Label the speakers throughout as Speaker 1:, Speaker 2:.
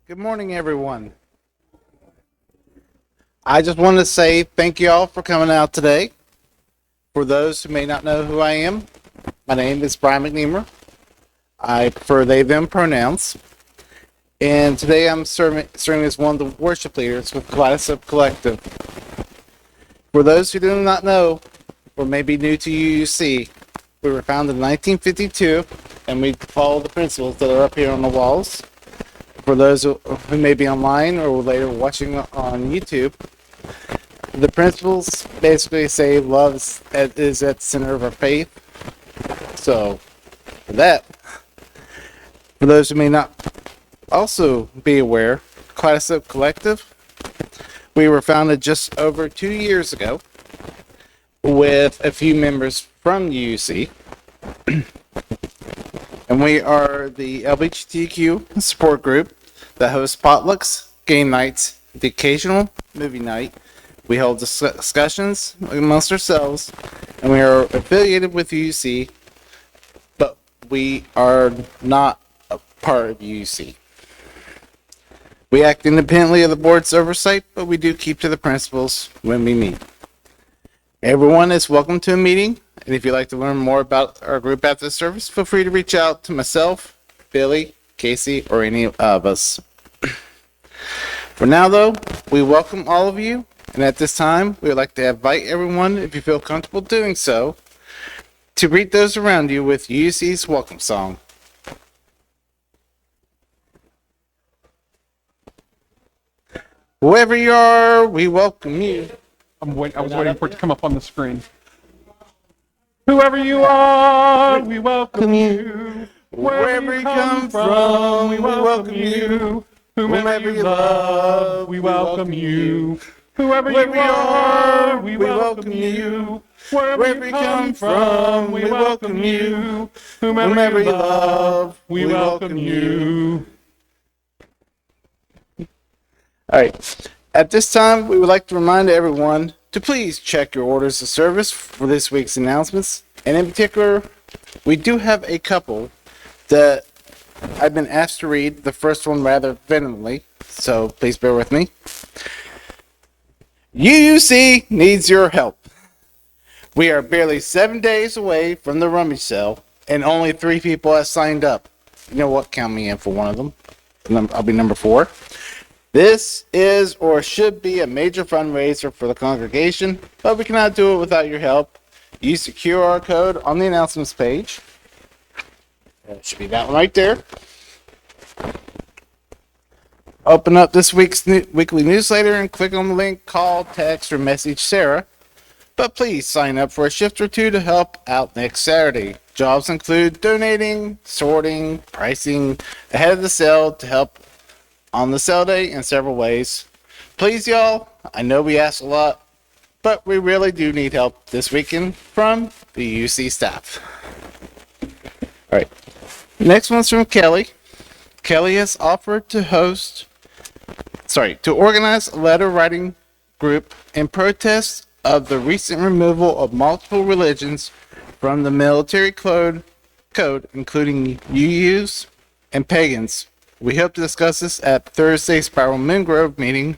Speaker 1: Good morning, everyone. I just want to say thank you all for coming out today. For those who may not know who I am, my name is Brian McNeamer. I prefer they, them pronouns. And today I'm serving as one of the worship leaders with Kaleidoscope Collective. For those who do not know, or may be new to UUC, we were founded in 1952, and we follow the principles that are up here on the walls. For those who may be online or later watching on YouTube, the principles basically say love is at the center of our faith. So, for that, for those who may not also be aware, Kaleidoscope Collective, we were founded just over 2 years ago with a few members from UUC. And we are the LGBTQ support group that hosts potlucks, game nights, the occasional movie night. We hold discussions amongst ourselves, and we are affiliated with UUC, but we are not a part of UUC. We act independently of the board's oversight, but we do keep to the principles when we meet. Everyone is welcome to a meeting, and if you'd like to learn more about our group after the service, feel free to reach out to myself, Billy, Casey, or any of us. For now, though, we welcome all of you, and at this time, we would like to invite everyone, if you feel comfortable doing so, to greet those around you with UUC's welcome song. Whoever you are, we welcome you.
Speaker 2: I was waiting for it to come up on the screen. Whoever you are, we welcome you.
Speaker 1: Wherever you come from, we welcome you.
Speaker 2: Whomever you love, we welcome you. Whoever you are, we welcome you. Wherever you come from, we welcome you. Whomever you love, we welcome you.
Speaker 1: All right. At this time, we would like to remind everyone to please check your orders of service for this week's announcements. And in particular, we do have a couple that I've been asked to read, the first one rather vehemently, so please bear with me. UUC needs your help. We are barely 7 days away from the rummage sale, and only 3 people have signed up. You know what? Count me in for one of them. I'll be number 4. This is or should be a major fundraiser for the congregation, but we cannot do it without your help. Use the QR code on the announcements page. It should be that one right there. Open up this week's weekly newsletter and click on the link, call, text, or message Sarah. But please sign up for a shift or 2 to help out next Saturday. Jobs include donating, sorting, pricing ahead of the sale to help on the sale day in several ways. Please, y'all, I know we ask a lot, but we really do need help this weekend from the UC staff. All right. Next one's from Kelly. Kelly has offered to organize a letter writing group in protest of the recent removal of multiple religions from the military code, including UUs and pagans. We hope to discuss this at Thursday's Spiral Moon Grove meeting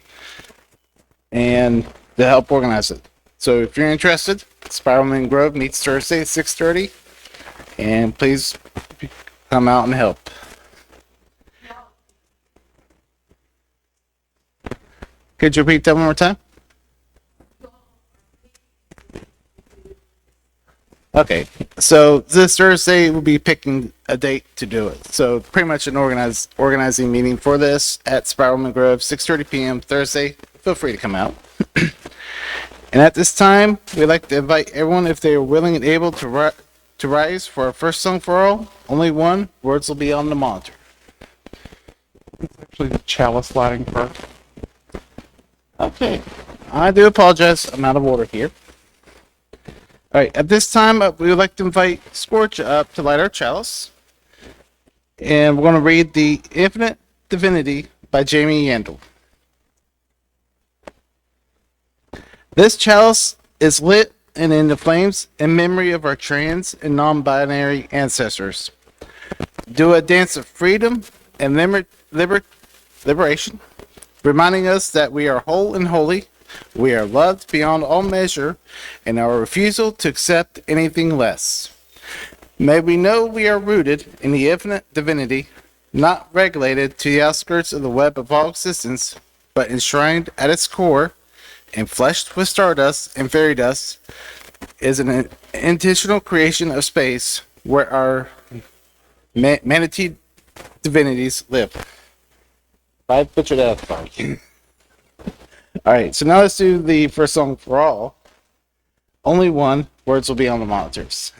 Speaker 1: and to help organize it. So if you're interested, Spiral Moon Grove meets Thursday at 6:30, and please come out and help. Could you repeat that one more time? Okay, so this Thursday we'll be picking a date to do it. So pretty much an organizing meeting for this at Spiralman Grove, 6:30 p.m. Thursday. Feel free to come out. And at this time, we'd like to invite everyone, if they are willing and able to rise for our first song for all. Only one. Words will be on the monitor.
Speaker 2: It's actually the chalice lighting part.
Speaker 1: Okay, I do apologize. I'm out of order here. All right, at this time, we would like to invite Scorch up to light our chalice. And we're going to read The Infinite Divinity by Jamie Yandel. This chalice is lit and in the flames in memory of our trans and non-binary ancestors. Do a dance of freedom and liberation, reminding us that we are whole and holy, we are loved beyond all measure, and our refusal to accept anything less. May we know we are rooted in the infinite divinity, not regulated to the outskirts of the web of all existence, but enshrined at its core, and fleshed with stardust and fairy dust, is an intentional creation of space where our manatee divinities live. I butchered that. Sorry. All right, so now let's do the first song for all. Only one. Words will be on the monitors.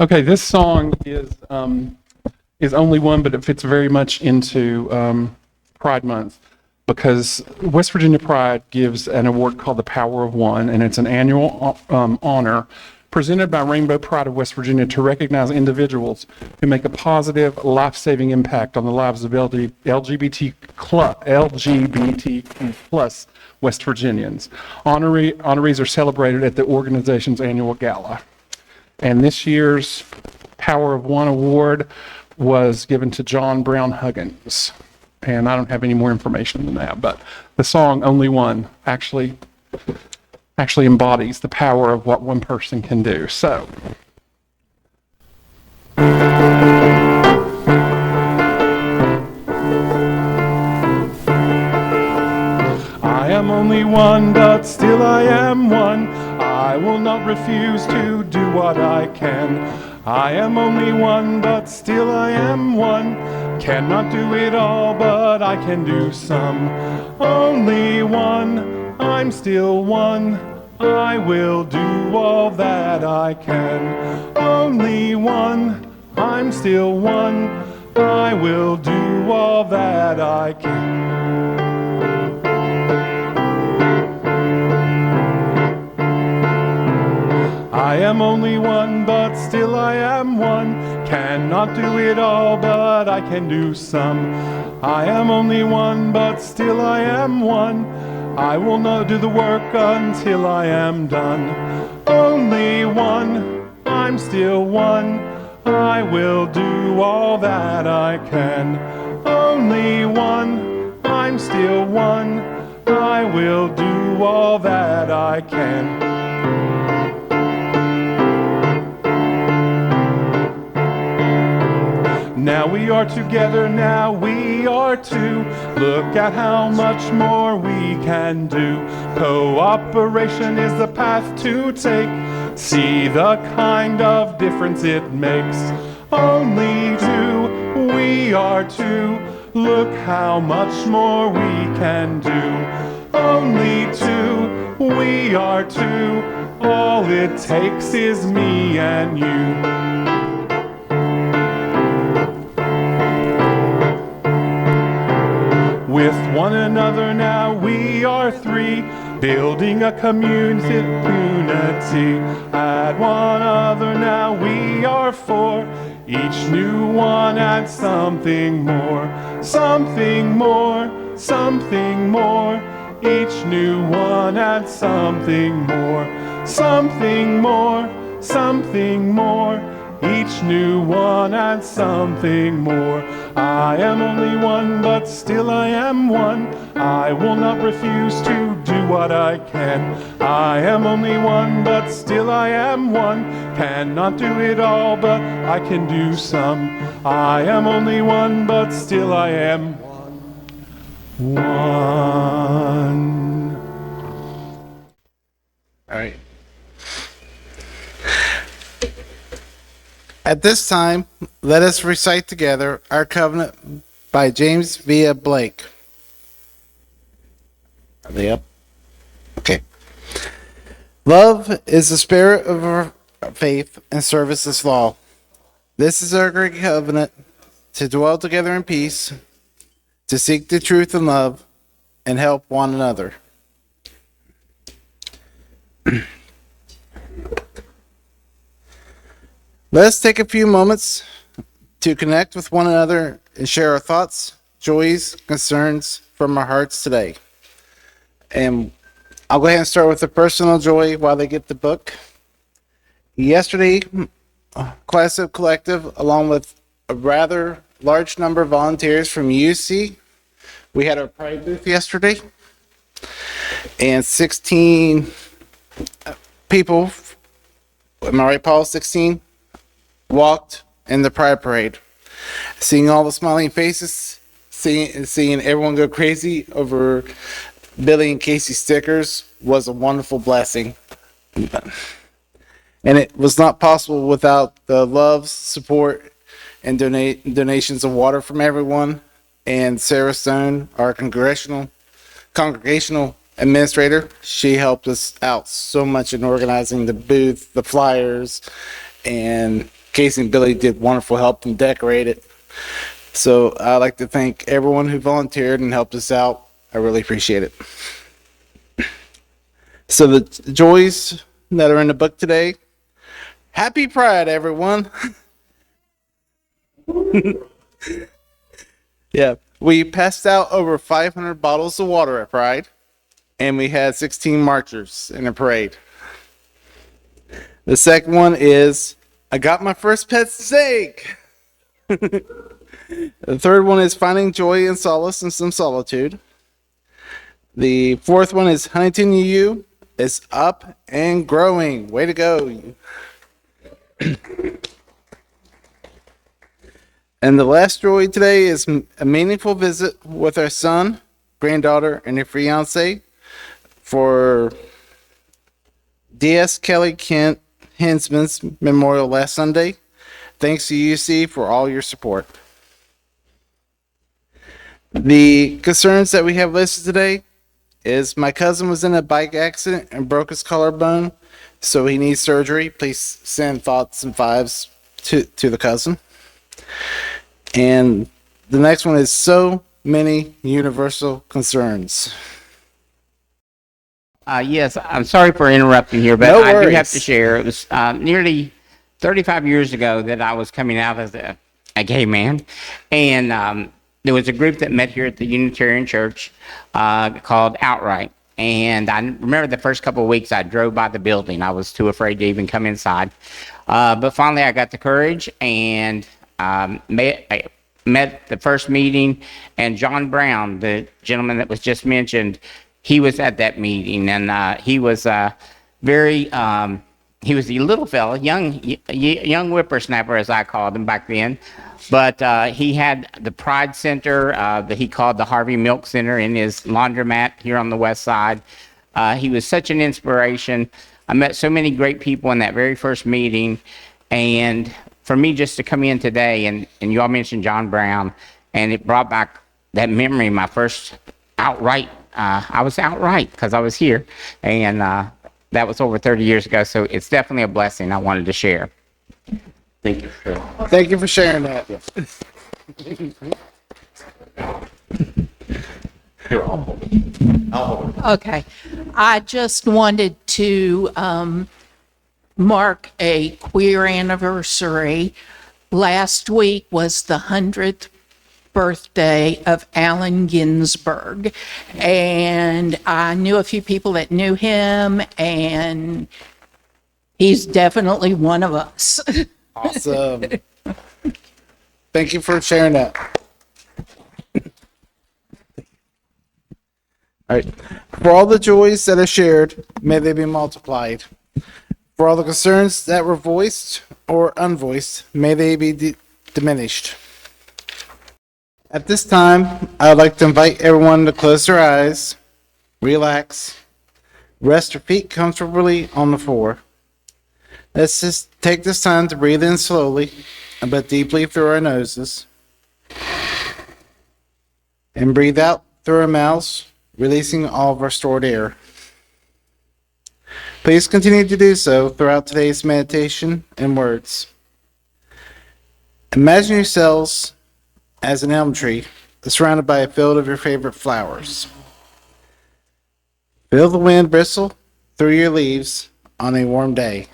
Speaker 2: Okay, this song is only one, but it fits very much into Pride Month because West Virginia Pride gives an award called the Power of One, and it's an annual honor presented by Rainbow Pride of West Virginia to recognize individuals who make a positive, life-saving impact on the lives of LGBT plus West Virginians. Honorees are celebrated at the organization's annual gala. And this year's Power of One award was given to John Brown Huggins. And I don't have any more information than that, but the song Only One actually embodies the power of what one person can do. So, I am only one, but still I am one. I will not refuse to do what I can. I am only one, but still I am one. Cannot do it all, but I can do some. Only one, I'm still one. I will do all that I can. Only one, I'm still one. I will do all that I can. I am only one, but still I am one. Cannot do it all, but I can do some. I am only one, but still I am one. I will not do the work until I am done. Only one, I'm still one. I will do all that I can. Only one, I'm still one. I will do all that I can. Now we are together, now we are two. Look at how much more we can do. Cooperation is the path to take. See the kind of difference it makes. Only two, we are two. Look how much more we can do. Only two, we are two. All it takes is me and you. With one another now we are three, building a community. Add one other now we are four. Each new one adds something more, something more, something more. Each new one adds something more, something more, something more. Each new one adds something more. I am only one, but still I am one. I will not refuse to do what I can. I am only one, but still I am one. Cannot do it all, but I can do some. I am only one, but still I am one.
Speaker 1: All right. At this time, let us recite together our covenant by James via Blake. Are they up? Okay. Love is the spirit of our faith and service is law. This is our great covenant, to dwell together in peace, to seek the truth and love, and help one another. Let's take a few moments to connect with one another and share our thoughts, joys, concerns from our hearts today. And I'll go ahead and start with a personal joy while they get the book. Yesterday, Kaleidoscope Collective, along with a rather large number of volunteers from UC, We had our parade booth yesterday, and 16 people, am I right, Paul? 16 walked in the pride parade. Seeing all the smiling faces, seeing everyone go crazy over Billy and Casey stickers was a wonderful blessing. And it was not possible without the love, support, and donations of water from everyone. And Sarah Stone, our congregational administrator, she helped us out so much in organizing the booth, the flyers, and Casey and Billy did wonderful help and decorate it. So I'd like to thank everyone who volunteered and helped us out. I really appreciate it. So the joys that are in the book today. Happy Pride, everyone. Yeah, we passed out over 500 bottles of water at Pride, and we had 16 marchers in a parade. The second one is, I got my first pet snake. The third one is finding joy and solace in some solitude. The fourth one is Huntington UU is up and growing. Way to go. And the last joy today is a meaningful visit with our son, granddaughter, and their fiance for D.S. Kelly Kent Hensman's memorial last Sunday. Thanks to UC for all your support. The concerns that we have listed today is my cousin was in a bike accident and broke his collarbone, so he needs surgery. Please send thoughts and fives to the cousin. And the next one is so many universal concerns.
Speaker 3: Yes, I'm sorry for interrupting here, but
Speaker 1: No
Speaker 3: I do
Speaker 1: worries.
Speaker 3: have to share. It was nearly 35 years ago that I was coming out as a gay man, and there was a group that met here at the Unitarian Church called Outright. And I remember the first couple of weeks I drove by the building. I was too afraid to even come inside. But finally I got the courage and I met the first meeting, and John Brown, the gentleman that was just mentioned, he was at that meeting, and he was very, he was a little fella, young whippersnapper, as I called him back then. But he had the Pride Center that he called the Harvey Milk Center in his laundromat here on the west side. He was such an inspiration. I met so many great people in that very first meeting. And for me just to come in today, and you all mentioned John Brown, and it brought back that memory, my first outright. I was outright because I was here. And that was over 30 years ago. So it's definitely a blessing I wanted to share.
Speaker 2: Thank you, sir.
Speaker 1: Thank you for sharing that.
Speaker 2: Here, I'll hold it. I'll hold it.
Speaker 4: Okay. I just wanted to mark a queer anniversary. Last week was the 100th birthday of Allen Ginsberg. And I knew a few people that knew him, and he's definitely one of us.
Speaker 1: Awesome. Thank you for sharing that. All right. For all the joys that are shared, may they be multiplied. For all the concerns that were voiced or unvoiced, may they be diminished. At this time, I would like to invite everyone to close their eyes, relax, rest your feet comfortably on the floor. Let's just take this time to breathe in slowly, but deeply through our noses. And breathe out through our mouths, releasing all of our stored air. Please continue to do so throughout today's meditation and words. Imagine yourselves as an elm tree surrounded by a field of your favorite flowers. Feel the wind bristle through your leaves on a warm day.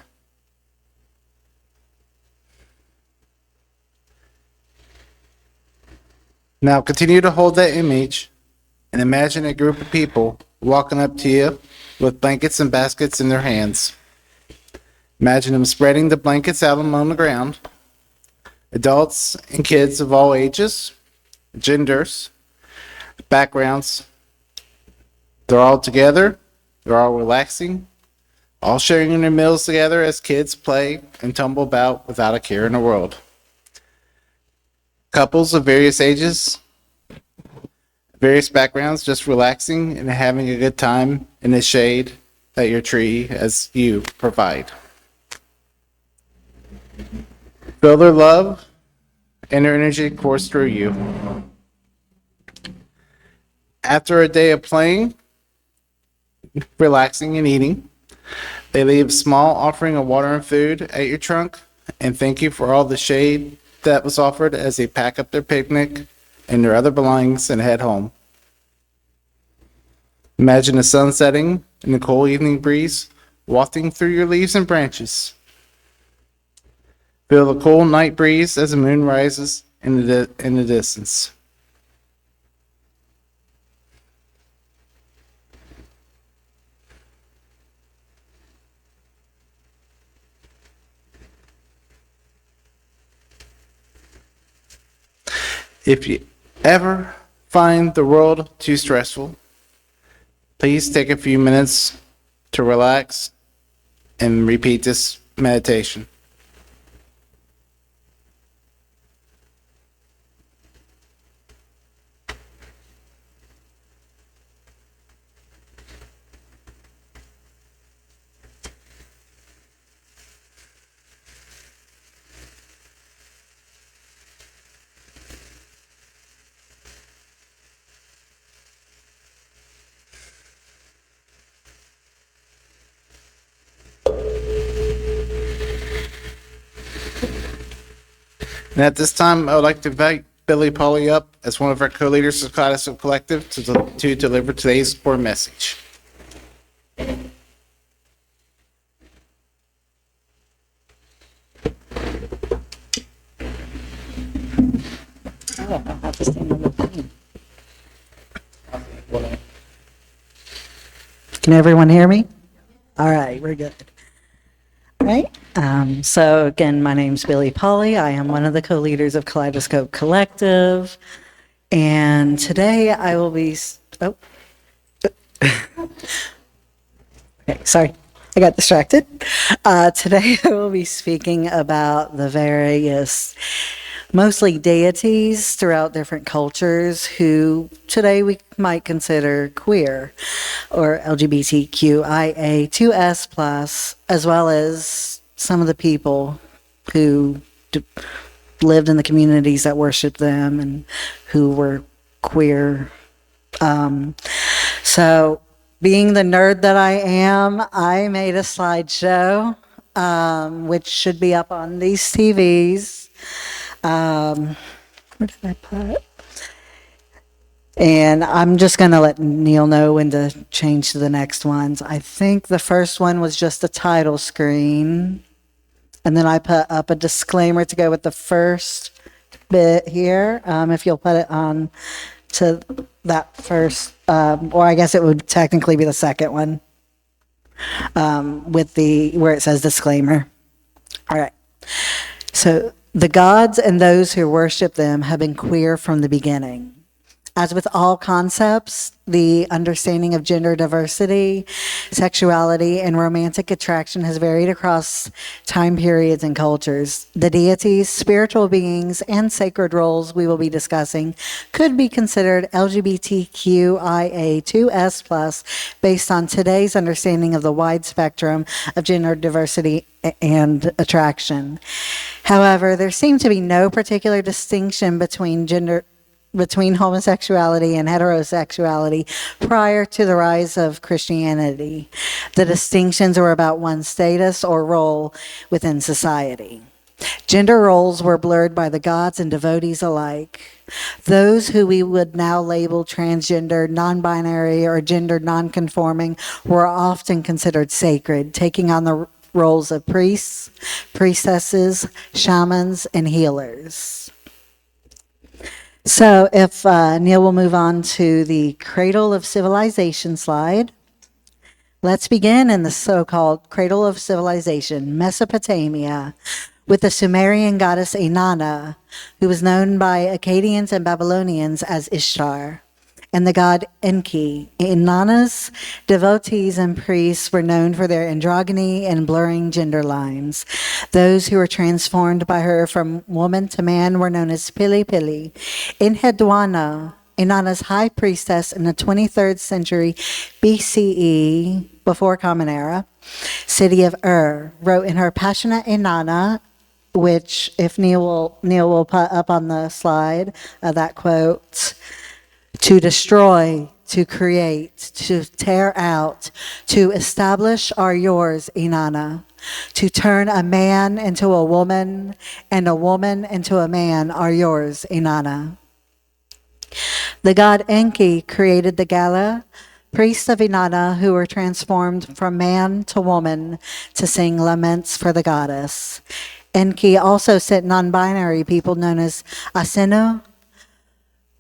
Speaker 1: Now continue to hold that image and imagine a group of people walking up to you with blankets and baskets in their hands. Imagine them spreading the blankets out on the ground. Adults and kids of all ages, genders, backgrounds. They're all together, they're all relaxing, all sharing their meals together as kids play and tumble about without a care in the world. Couples of various ages, various backgrounds, just relaxing and having a good time in the shade that your tree as you provide. Feel their love and their energy course through you. After a day of playing, relaxing, and eating, they leave a small offering of water and food at your trunk and thank you for all the shade that was offered as they pack up their picnic and their other belongings and head home. Imagine the sun setting and the cool evening breeze wafting through your leaves and branches. Feel the cool night breeze as the moon rises in the distance. If you ever find the world too stressful, please take a few minutes to relax and repeat this meditation. And at this time, I would like to invite Billy Polly up as one of our co-leaders of Kaleidoscope Collective to deliver today's core message.
Speaker 5: Oh, I'll have to stand on the thing. Can everyone hear me? All right, we're good. All right. So again, my name's Billy Polly. I am one of the co-leaders of Kaleidoscope Collective. And today I will be, okay, sorry, I got distracted. Today I will be speaking about the various, mostly deities throughout different cultures who today we might consider queer or LGBTQIA2S+, as well as some of the people who lived in the communities that worshiped them and who were queer. So being the nerd that I am, I made a slideshow, which should be up on these TVs. Where did I put? And I'm just going to let Neil know when to change to the next ones. I think the first one was just a title screen. And then I put up a disclaimer to go with the first bit here. If you'll put it on to that first, or I guess it would technically be the second one, with where it says disclaimer. All right. So the gods and those who worship them have been queer from the beginning. As with all concepts, the understanding of gender diversity, sexuality, and romantic attraction has varied across time periods and cultures. The deities, spiritual beings, and sacred roles we will be discussing could be considered LGBTQIA2S+, based on today's understanding of the wide spectrum of gender diversity and attraction. However, there seems to be no particular distinction between homosexuality and heterosexuality prior to the rise of Christianity. The distinctions were about one's status or role within society. Gender roles were blurred by the gods and devotees alike. Those who we would now label transgender, non-binary, or gender non-conforming were often considered sacred, taking on the roles of priests, priestesses, shamans, and healers. So if Neil will move on to the Cradle of Civilization slide. Let's begin in the so-called Cradle of Civilization, Mesopotamia, with the Sumerian goddess Inanna, who was known by Akkadians and Babylonians as Ishtar. and the god Enki. Inanna's devotees and priests were known for their androgyny and blurring gender lines. Those who were transformed by her from woman to man were known as Pili Pili. In Hedwana, Inanna's high priestess in the 23rd century BCE, before Common Era, city of wrote in her Passionate Inanna, which, if Neil will put up on the slide, that quote, to destroy, to create, to tear out, to establish are yours, Inanna. To turn a man into a woman and a woman into a man are yours, Inanna. The god Enki created the Gala, priests of Inanna who were transformed from man to woman to sing laments for the goddess. Enki also sent non-binary people known as Asenu,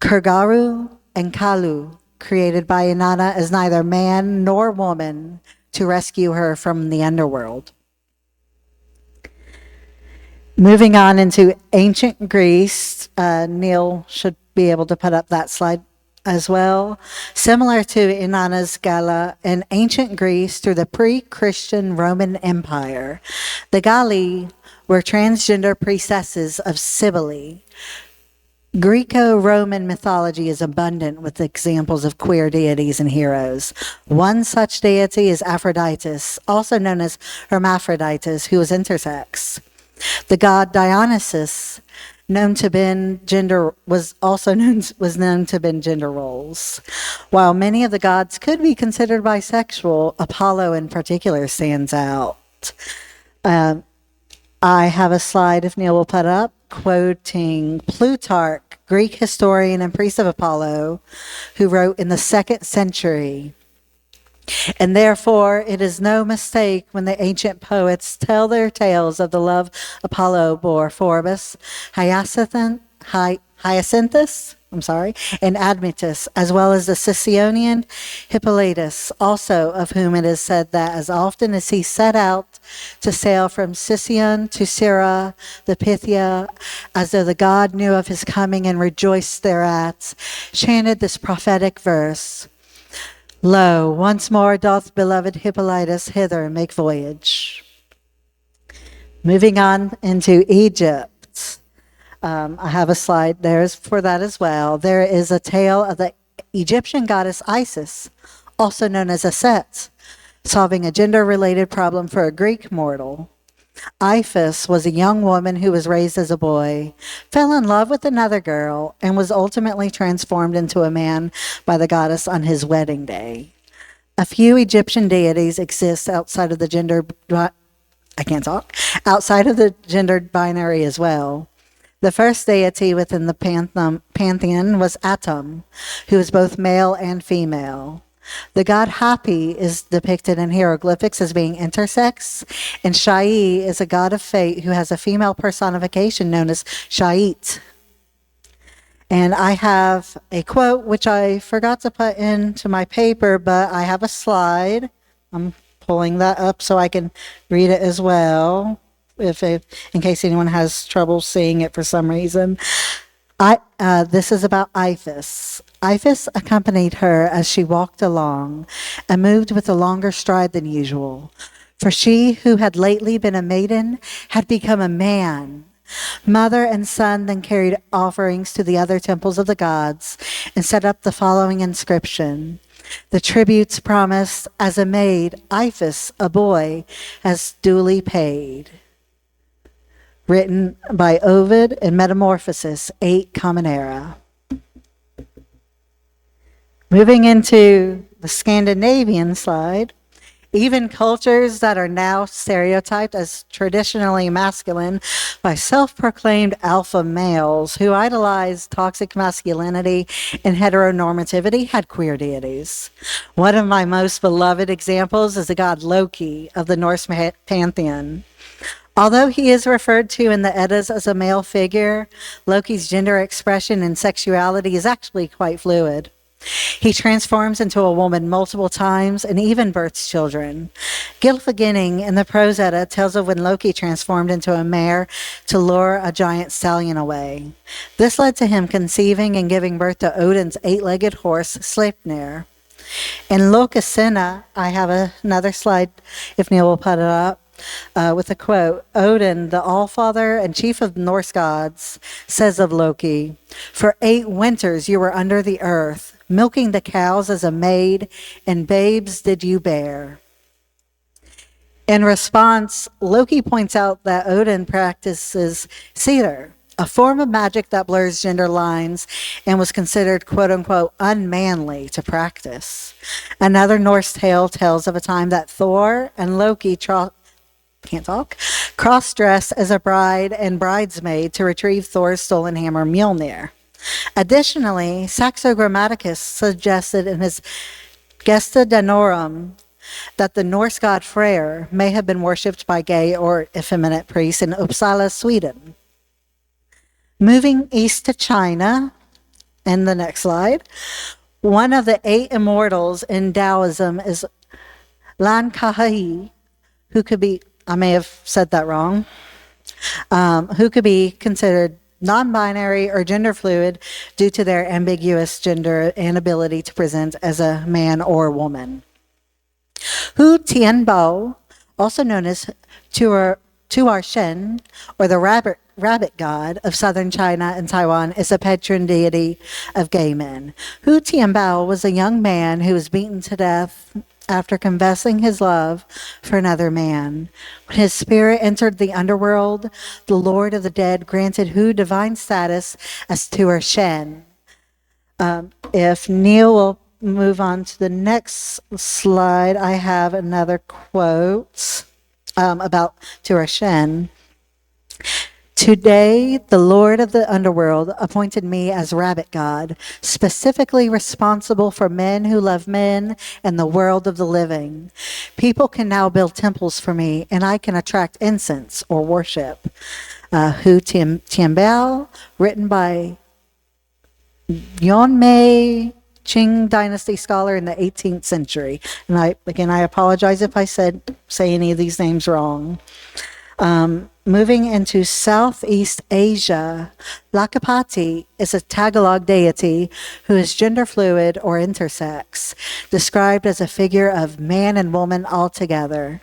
Speaker 5: Kurgaru, and Kalu, created by Inanna as neither man nor woman, to rescue her from the underworld. Moving on into ancient Greece, Neil should be able to put up that slide as well. Similar to Inanna's Gala, in ancient Greece through the pre-Christian Roman Empire, the Galli were transgender priestesses of Cybele. Greco-Roman mythology is abundant with examples of queer deities and heroes. One such deity is Aphroditus, also known as Hermaphroditus, who was intersex. The god Dionysus, known to bend gender, was known to bend gender roles. While many of the gods could be considered bisexual, Apollo in particular stands out. I have a slide, if Neil will put up, quoting Plutarch, Greek historian and priest of Apollo, who wrote in the 2nd century, and therefore it is no mistake when the ancient poets tell their tales of the love Apollo bore Phoebus, Hyacinthus, and Admetus, as well as the Sicyonian Hippolytus, also of whom it is said that as often as he set out to sail from Sicyon to Syra, the Pythia, as though the god knew of his coming and rejoiced thereat, chanted this prophetic verse, Lo, once more doth beloved Hippolytus hither make voyage. Moving on into Egypt. I have a slide there for that as well. There is a tale of the Egyptian goddess Isis, also known as Aset, solving a gender-related problem for a Greek mortal. Iphis was a young woman who was raised as a boy, fell in love with another girl, and was ultimately transformed into a man by the goddess on his wedding day. A few Egyptian deities exist outside of the gendered binary as well. The first deity within the pantheon was Atum, who is both male and female. The god Hapi is depicted in hieroglyphics as being intersex, and Shai is a god of fate who has a female personification known as Shait. And I have a quote which I forgot to put into my paper, but I have a slide. I'm pulling that up so I can read it as well, in case anyone has trouble seeing it for some reason. This is about Iphis. Iphis accompanied her as she walked along and moved with a longer stride than usual, for she who had lately been a maiden had become a man. Mother and son then carried offerings to the other temples of the gods and set up the following inscription. The tributes promised as a maid, Iphis, a boy, has duly paid. Written by Ovid in Metamorphosis, 8 Common Era. Moving into the Scandinavian slide, even cultures that are now stereotyped as traditionally masculine by self-proclaimed alpha males who idolize toxic masculinity and heteronormativity had queer deities. One of my most beloved examples is the god Loki of the Norse pantheon. Although he is referred to in the Eddas as a male figure, Loki's gender expression and sexuality is actually quite fluid. He transforms into a woman multiple times and even births children. Gylfaginning in the Prose Edda tells of when Loki transformed into a mare to lure a giant stallion away. This led to him conceiving and giving birth to Odin's eight-legged horse, Sleipnir. In Lokasena, I have another slide, if Neil will put it up, with a quote. Odin, the Allfather and chief of Norse gods, says of Loki, "For 8 winters you were under the earth, milking the cows as a maid, and babes did you bear." In response, Loki points out that Odin practices seidr, a form of magic that blurs gender lines and was considered quote-unquote unmanly to practice. Another Norse tale tells of a time that Thor and Loki cross-dressed as a bride and bridesmaid to retrieve Thor's stolen hammer Mjolnir. Additionally, Saxo Grammaticus suggested in his Gesta Danorum that the Norse god Freyr may have been worshipped by gay or effeminate priests in Uppsala, Sweden. Moving east to China, in the next slide, one of the 8 immortals in Taoism is Lan Kahai, who could be, I may have said that wrong, who could be considered non-binary or gender fluid due to their ambiguous gender and ability to present as a man or woman. Hu Tianbao, also known as Tuar Shen, or the rabbit god of southern China and Taiwan, is a patron deity of gay men. Hu Tianbao was a young man who was beaten to death after confessing his love for another man. When his spirit entered the underworld, the Lord of the Dead granted Hu divine status as Tuar Shen. If Neil will move on to the next slide, I have another quote about Tuar Shen. "Today, the Lord of the Underworld appointed me as Rabbit God, specifically responsible for men who love men and the world of the living. People can now build temples for me, and I can attract incense or worship." Hu Tianbao, written by Yuanmei, Qing Dynasty scholar in the 18th century. And I apologize if I say any of these names wrong. Moving into Southeast Asia, Lakapati is a Tagalog deity who is gender fluid or intersex, described as a figure of man and woman altogether.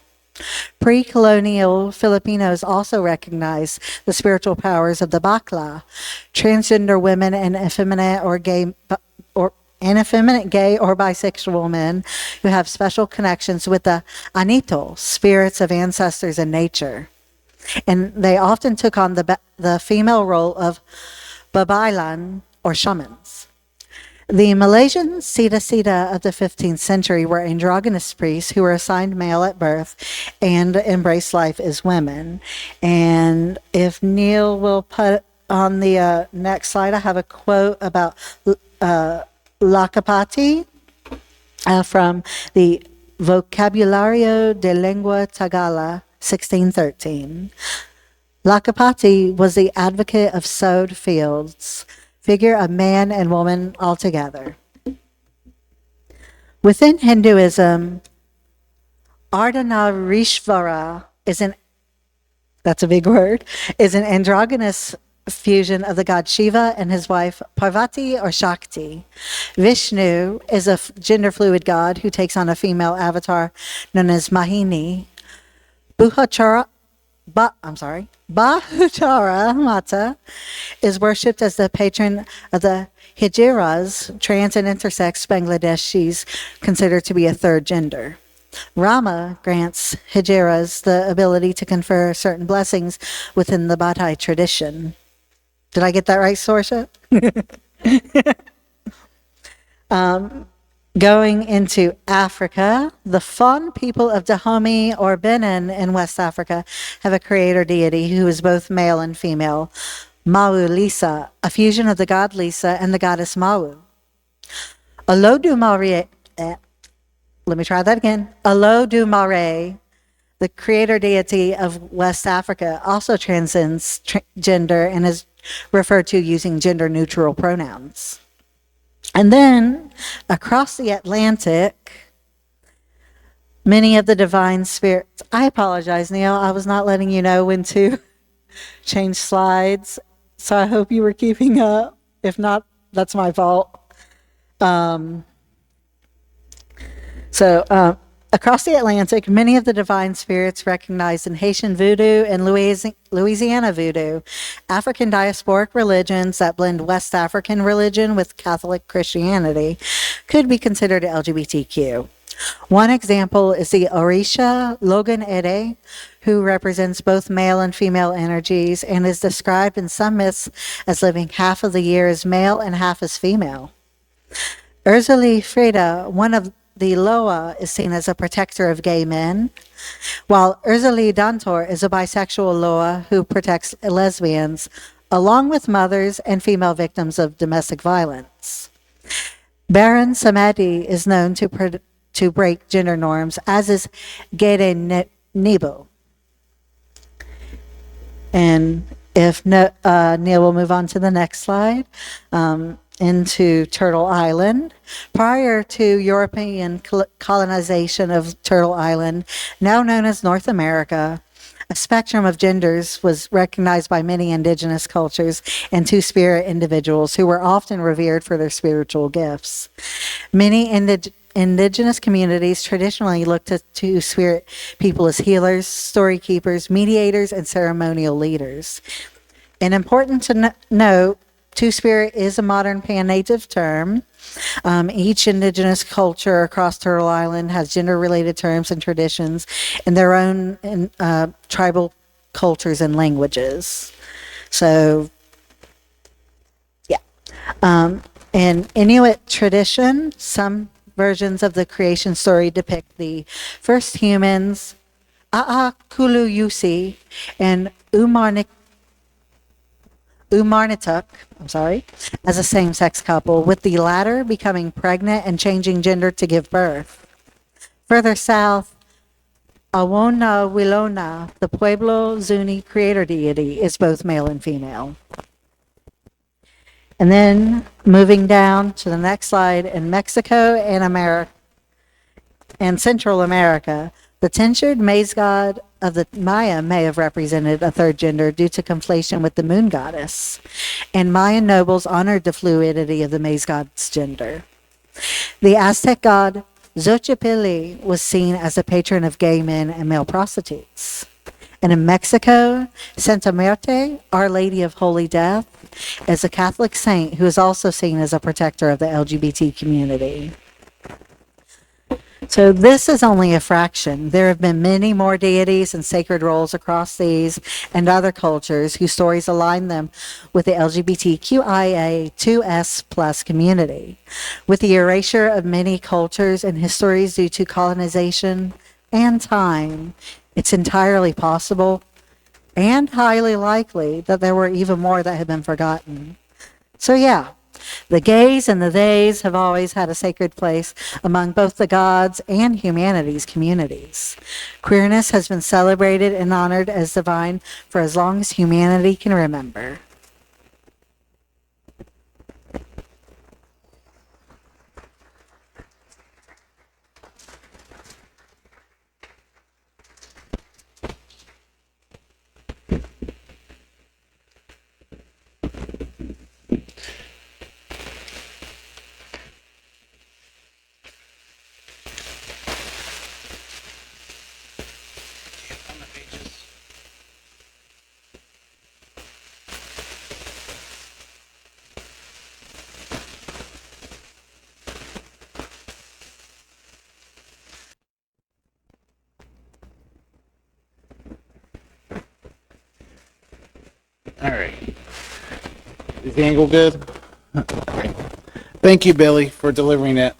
Speaker 5: Pre-colonial Filipinos also recognized the spiritual powers of the Bakla, transgender women and effeminate gay or bisexual men who have special connections with the Anito, spirits of ancestors and nature. And they often took on the female role of babaylan, or shamans. The Malaysian Sita of the 15th century were androgynous priests who were assigned male at birth and embraced life as women. And if Neil will put on the next slide, I have a quote about Lakapati from the Vocabulario de Lengua Tagala, 1613. Lakapati was the advocate of sowed fields, figure of man and woman altogether. Within Hinduism, Ardhanarishvara that's a big word, is an androgynous fusion of the god Shiva and his wife Parvati or Shakti. Vishnu is a gender fluid god who takes on a female avatar known as Mahini. Bahutara Mata is worshipped as the patron of the Hijiras, trans and intersex Bangladeshis considered to be a third gender. Rama grants Hijiras the ability to confer certain blessings within the Bhatai tradition. Did I get that right, Sorsha? Going into Africa, the Fon people of Dahomey or Benin in West Africa have a creator deity who is both male and female, Mau Lisa, a fusion of the god Lisa and the goddess Mau. Olodumare, the creator deity of West Africa, also transcends gender and is referred to using gender-neutral pronouns. And then, across the Atlantic, Many of the divine spirits. I apologize, Neil. I was not letting you know when to change slides. So I hope you were keeping up. If not, that's my fault. Across the Atlantic, many of the divine spirits recognized in Haitian voodoo and Louisiana voodoo, African diasporic religions that blend West African religion with Catholic Christianity, could be considered LGBTQ. One example is the Orisha Logan Ede, who represents both male and female energies and is described in some myths as living half of the year as male and half as female. Urzuli Freda, one of the Loa, is seen as a protector of gay men, while Urzuli Dantor is a bisexual Loa who protects lesbians, along with mothers and female victims of domestic violence. Baron Samedi is known to break gender norms, as is Gede Nebo. And if no, Neil will move on to the next slide. Into Turtle Island. Prior to European colonization of Turtle Island, now known as North America, a spectrum of genders was recognized by many indigenous cultures and two-spirit individuals who were often revered for their spiritual gifts. Many indigenous communities traditionally looked to two-spirit people as healers, story keepers, mediators, and ceremonial leaders. And important to note, Two-Spirit is a modern pan-native term. Each indigenous culture across Turtle Island has gender-related terms and traditions in their own tribal cultures and languages. So, yeah. In Inuit tradition, some versions of the creation story depict the first humans, A'akuluyusi and Umarnituk, as a same-sex couple, with the latter becoming pregnant and changing gender to give birth. Further south, Awona Wilona, the Pueblo Zuni creator deity, is both male and female. And then moving down to the next slide, in Mexico and Central America, the tinctured maize god of the Maya may have represented a third gender due to conflation with the moon goddess, and Mayan nobles honored the fluidity of the maize god's gender. The Aztec god Xochipilli was seen as a patron of gay men and male prostitutes. And in Mexico, Santa Muerte, Our Lady of Holy Death, is a Catholic saint who is also seen as a protector of the LGBT community. So this is only a fraction. There have been many more deities and sacred roles across these and other cultures whose stories align them with the LGBTQIA2S plus community. With the erasure of many cultures and histories due to colonization and time, it's entirely possible and highly likely that there were even more that have been forgotten. So yeah. The gays and the theys have always had a sacred place among both the gods and humanity's communities. Queerness has been celebrated and honored as divine for as long as humanity can remember.
Speaker 1: All right. Is the angle good? Okay. Thank you, Billy, for delivering that.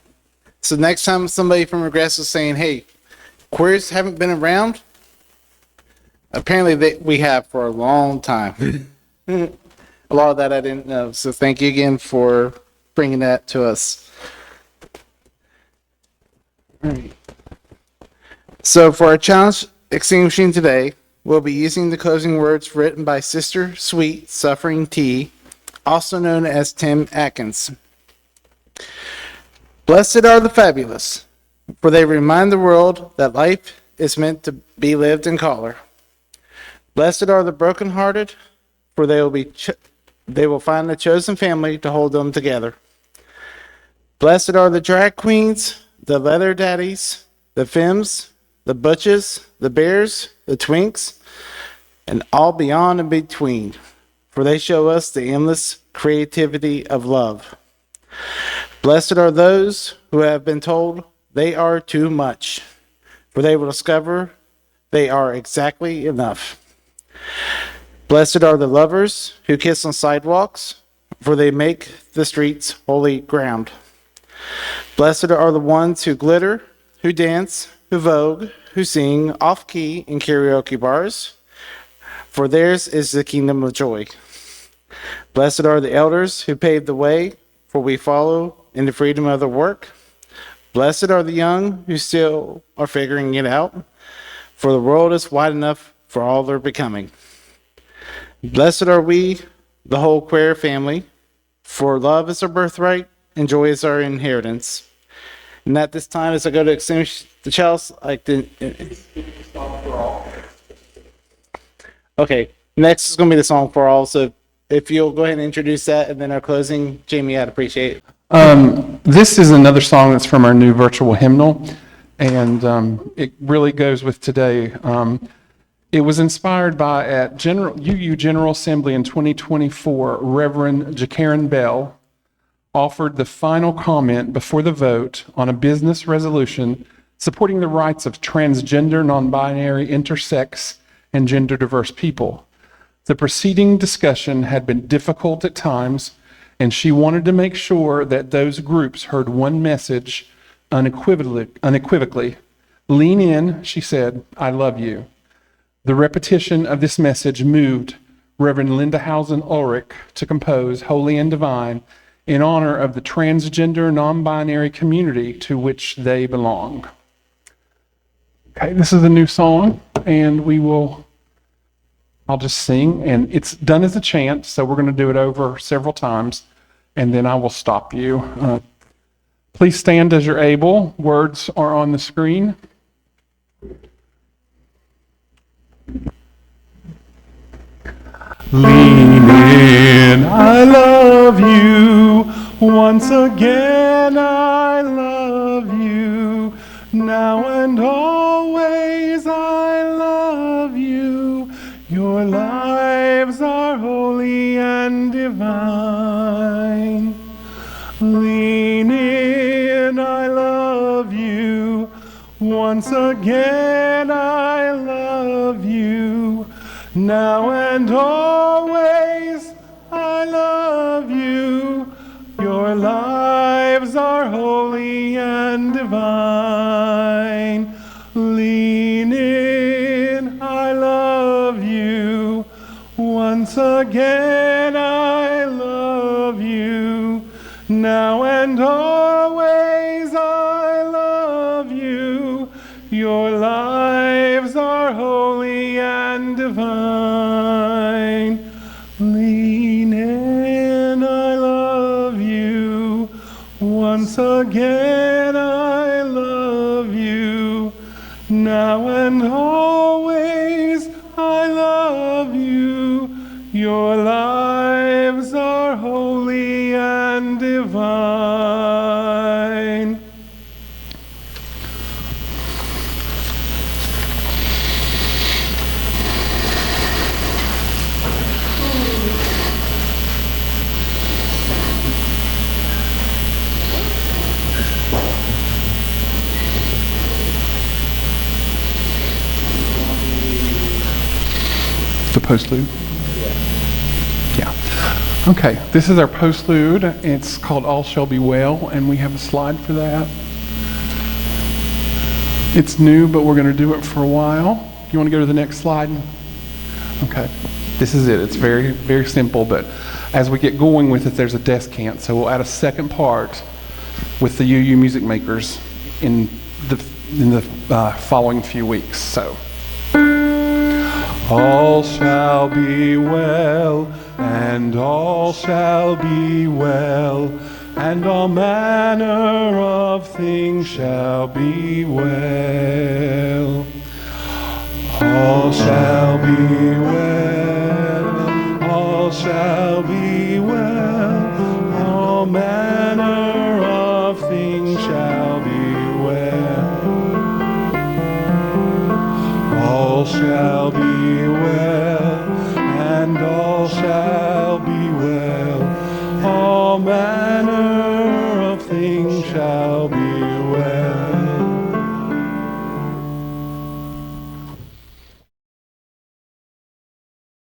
Speaker 1: So next time somebody from Regress is saying, hey, queers haven't been around, apparently we have for a long time. A lot of that I didn't know. So thank you again for bringing that to us. All right. So for our challenge extinguishing today, we'll be using the closing words written by Sister Sweet Suffering Tea, also known as Tim Atkins. Blessed are the fabulous, for they remind the world that life is meant to be lived in color. Blessed are the brokenhearted, for they will find a chosen family to hold them together. Blessed are the drag queens, the leather daddies, the femmes, the butches, the bears, the twinks, and all beyond and between, for they show us the endless creativity of love. Blessed are those who have been told they are too much, for they will discover they are exactly enough. Blessed are the lovers who kiss on sidewalks, for they make the streets holy ground. Blessed are the ones who glitter, who dance, who vogue, who sing off-key in karaoke bars, for theirs is the kingdom of joy. Blessed are the elders who pave the way, for we follow in the freedom of their work. Blessed are the young who still are figuring it out, for the world is wide enough for all their becoming. Blessed are we, the whole queer family, for love is our birthright and joy is our inheritance. And at this time, as I go to extinguish the chalice, I like to. Okay, next is going to be the song for all. So if you'll go ahead and introduce that, and then our closing, Jamie, I'd appreciate it.
Speaker 2: This is another song that's from our new virtual hymnal, and it really goes with today. It was inspired by at UU General Assembly in 2024, Reverend Jacaren Bell offered the final comment before the vote on a business resolution supporting the rights of transgender, non-binary, intersex, and gender diverse people. The preceding discussion had been difficult at times, and she wanted to make sure that those groups heard one message unequivocally. Lean in, she said, I love you. The repetition of this message moved Reverend Lindahausen Ulrich to compose Holy and Divine in honor of the transgender, non-binary community to which they belong. Okay, this is a new song, and I'll just sing, and it's done as a chant, so we're going to do it over several times, and then I will stop you. Please stand as you're able. Words are on the screen. Lean in, I love you. Once again, I love you. Now and always, I love you. Your lives are holy and divine. Lean in, I love you. Once again, I love you. Now and always, I love you. Your lives are holy and divine. Lean in, I love you. Once again, I love you. Now and always, I love you. Your lives are holy and divine. Lean in, I love you. Once again, I love you. Now and always, I love you. Your lives are holy and divine. The postlude? Yeah. Okay, this is our postlude. It's called All Shall Be Well, and we have a slide for that. It's new, but we're going to do it for a while. You want to go to the next slide? Okay, this is it. It's very, very simple, but as we get going with it, there's a descant, so we'll add a second part with the UU music makers in the following few weeks. So. All shall be well, and all shall be well, and all manner of things shall be well. All shall be well, all shall be well, all manner of things shall be well. All shall be well, and all shall be well, all manner